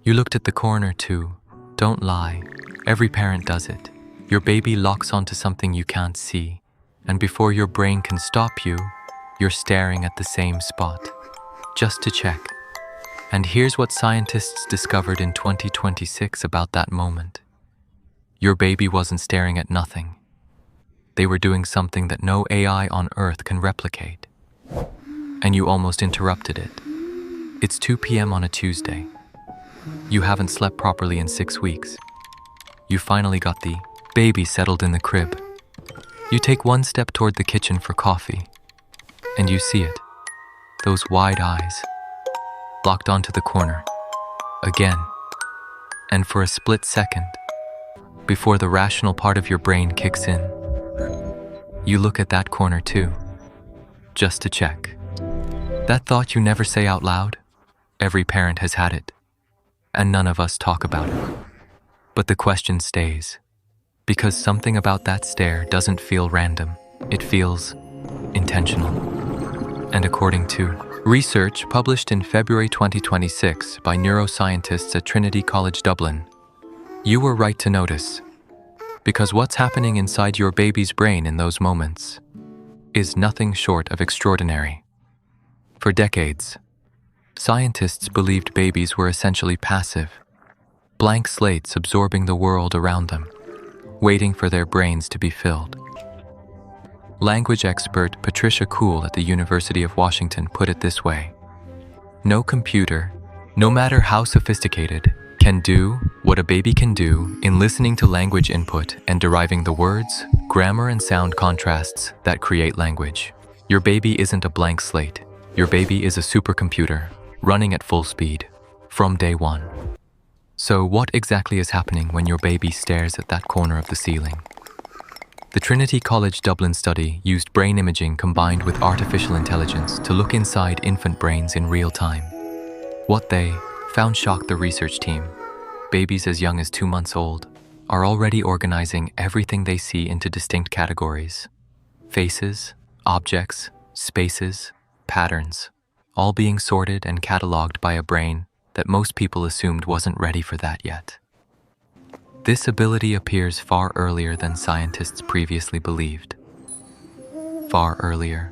You looked at the corner too. Don't lie. Every parent does it. Your baby locks onto something you can't see, and before your brain can stop you, you're staring at the same spot, just to check. And here's what scientists discovered in 2026 about that moment. Your baby wasn't staring at nothing. They were doing something that no AI on Earth can replicate. And you almost interrupted it. It's 2 p.m. on a Tuesday. You haven't slept properly in 6 weeks. You finally got the baby settled in the crib. You take one step toward the kitchen for coffee, and you see it. Those wide eyes, locked onto the corner, again. And for a split second, before the rational part of your brain kicks in, you look at that corner too, just to check. That thought you never say out loud, every parent has had it, and none of us talk about it. But the question stays, because something about that stare doesn't feel random, it feels intentional. And according to research published in February 2026 by neuroscientists at Trinity College Dublin, you were right to notice, because what's happening inside your baby's brain in those moments is nothing short of extraordinary. For decades, scientists believed babies were essentially passive, blank slates absorbing the world around them, waiting for their brains to be filled. Language expert Patricia Kuhl at the University of Washington put it this way: no computer, no matter how sophisticated, can do what a baby can do in listening to language input and deriving the words, grammar, and sound contrasts that create language. Your baby isn't a blank slate. Your baby is a supercomputer, running at full speed, from day one. So what exactly is happening when your baby stares at that corner of the ceiling? The Trinity College Dublin study used brain imaging combined with artificial intelligence to look inside infant brains in real time. What they found shocked the research team. Babies as young as 2 months old are already organizing everything they see into distinct categories: faces, objects, spaces, patterns, all being sorted and cataloged by a brain that most people assumed wasn't ready for that yet. This ability appears far earlier than scientists previously believed. Far earlier,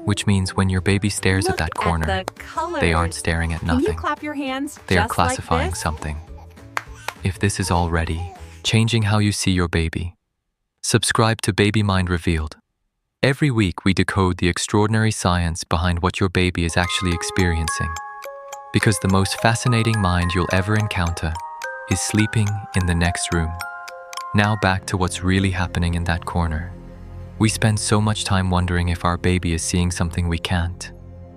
which means when your baby stares at that corner, they aren't staring at nothing. Can you clap your hands? They are just classifying like this? something. If this is already changing how you see your baby, subscribe to Baby Mind Revealed. Every week we decode the extraordinary science behind what your baby is actually experiencing. Because the most fascinating mind you'll ever encounter is sleeping in the next room. Now back to what's really happening in that corner. We spend so much time wondering if our baby is seeing something we can't,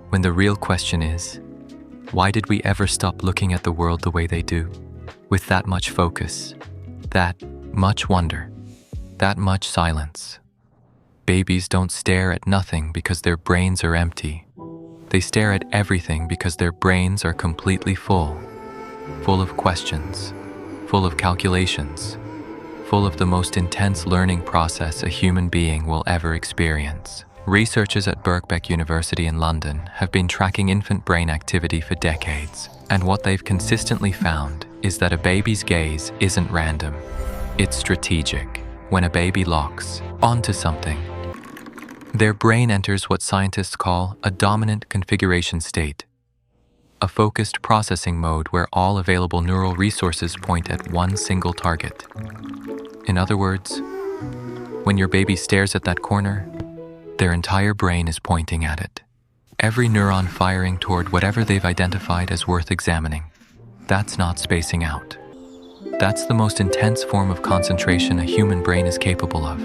when the real question is, why did we ever stop looking at the world the way they do? With that much focus, that much wonder, that much silence. Babies don't stare at nothing because their brains are empty. They stare at everything because their brains are completely full of questions, full of calculations, full of the most intense learning process a human being will ever experience. Researchers at Birkbeck University in London have been tracking infant brain activity for decades, and what they've consistently found is that a baby's gaze isn't random, it's strategic. When a baby locks onto something, their brain enters what scientists call a dominant configuration state, a focused processing mode where all available neural resources point at one single target. In other words, when your baby stares at that corner, their entire brain is pointing at it. Every neuron firing toward whatever they've identified as worth examining. That's not spacing out. That's the most intense form of concentration a human brain is capable of.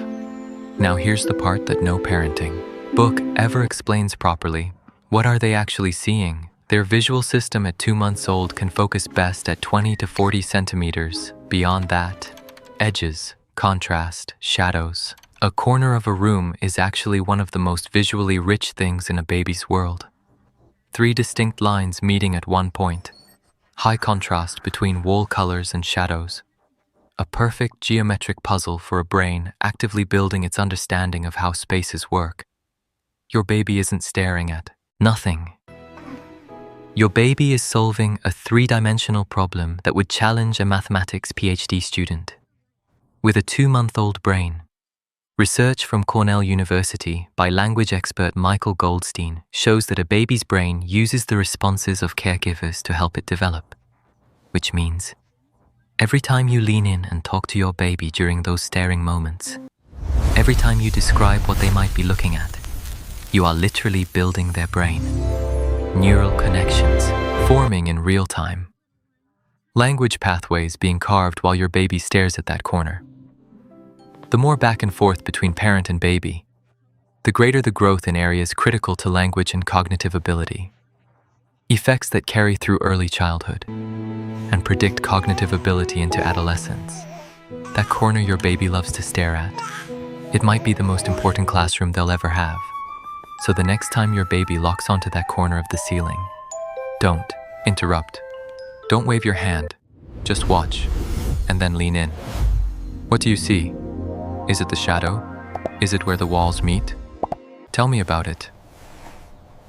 Now here's the part that no parenting book ever explains properly. What are they actually seeing? Their visual system at 2 months old can focus best at 20 to 40 centimeters. Beyond that, edges, contrast, shadows. A corner of a room is actually one of the most visually rich things in a baby's world. 3 distinct lines meeting at one point. High contrast between wall colors and shadows. A perfect geometric puzzle for a brain actively building its understanding of how spaces work. Your baby isn't staring at nothing. Your baby is solving a three-dimensional problem that would challenge a mathematics PhD student. With a 2-month-old brain, research from Cornell University by language expert Michael Goldstein shows that a baby's brain uses the responses of caregivers to help it develop, which means every time you lean in and talk to your baby during those staring moments, every time you describe what they might be looking at, you are literally building their brain. Neural connections forming in real time. Language pathways being carved while your baby stares at that corner. The more back and forth between parent and baby, the greater the growth in areas critical to language and cognitive ability. Effects that carry through early childhood and predict cognitive ability into adolescence. That corner your baby loves to stare at, it might be the most important classroom they'll ever have. So the next time your baby locks onto that corner of the ceiling, don't interrupt. Don't wave your hand. Just watch, and then lean in. What do you see? Is it the shadow? Is it where the walls meet? Tell me about it.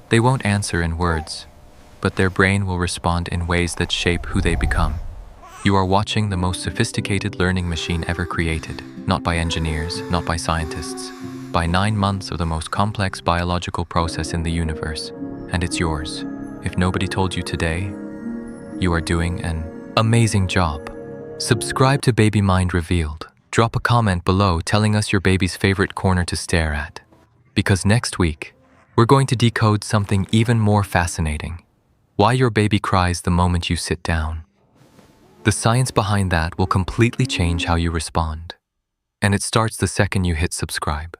They won't answer in words, but their brain will respond in ways that shape who they become. You are watching the most sophisticated learning machine ever created, not by engineers, not by scientists, by 9 months of the most complex biological process in the universe, and it's yours. If nobody told you today, you are doing an amazing job. Subscribe to Baby Mind Revealed. Drop a comment below telling us your baby's favorite corner to stare at. Because next week, we're going to decode something even more fascinating. Why your baby cries the moment you sit down. The science behind that will completely change how you respond. And it starts the second you hit subscribe.